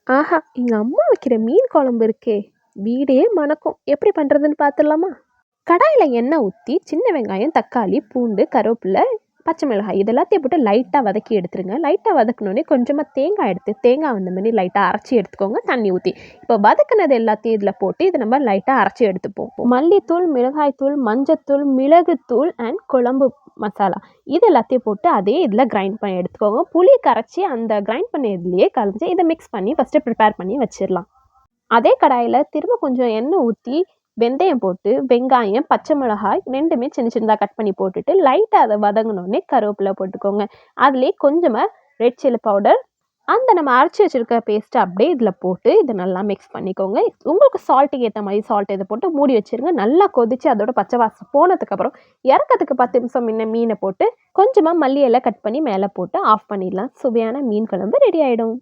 ஆஹா! எங்க அம்மா வைக்கிற மீன் குழம்பு இருக்கே! வீடே மணக்கும். எப்படி பண்றதுன்னு பார்த்துடலாமா? கடாயில எண்ணெய் ஊத்தி, சின்ன வெங்காயம், தக்காளி, பூண்டு, கருவேப்பிலை, பச்சை மிளகாய் இது எல்லாத்தையும் போட்டு லைட்டா வதக்கி எடுத்துருங்க. லைட்டா வதக்குனோனே கொஞ்சமா தேங்காய் எடுத்து, தேங்காய் அந்த மாரி லைட்டா அரைச்சி எடுத்துக்கோங்க தண்ணி ஊத்தி. இப்போ வதக்குனது எல்லாத்தையும் இதில போட்டு இத நம்ம லைட்டா அரைச்சி எடுத்துப்போம். மல்லித்தூள், மிளகாய்த்தூள், மஞ்சத்தூள், மிளகுத்தூள் அண்ட் குழம்பு மசாலா இது எல்லாத்தையும் போட்டு அதே இதில கிரைண்ட் பண்ணி எடுத்துக்கோங்க. புளி கரைச்சி அந்த கிரைண்ட் பண்ண இதுலயே கலந்து இத மிக்ஸ் பண்ணி ஃபர்ஸ்ட்டு ப்ரிப்பேர் பண்ணி வச்சிரலாம். அதே கடாயில திரும்ப கொஞ்சம் எண்ணெய் ஊத்தி, வெந்தயம் போட்டு, வெங்காயம், பச்சை மிளகாய் 2மே சின்ன சின்னதா கட் பண்ணி போட்டுட்டு, லைட்டா அத வதங்குனோனே கருவேப்பில போட்டுக்கோங்க. அதிலேயே கொஞ்சமா ரெட் சில்லி பவுடர், அந்த நம்ம அரைச்சு வச்சிருக்க பேஸ்ட்ட அப்படியே இதில போட்டு, இத நல்லா மிக்ஸ் பண்ணிக்கோங்க. உங்களுக்கு சால்ட்டுக்கு ஏத்த மாரி சால்ட் இத போட்டு மூடி வச்சுருங்க. நல்லா கொதிச்சு அதோட பச்சை வாசம் போனதுக்கப்புறம், இறக்கறதுக்கு 10 நிமிஷம் முன்ன மீன போட்டு, கொஞ்சமா மல்லி இலை கட் பண்ணி மேல போட்டு ஆஃப் பண்ணிடலாம். சுவையான மீன் குழம்பு ரெடி ஆயிடும்.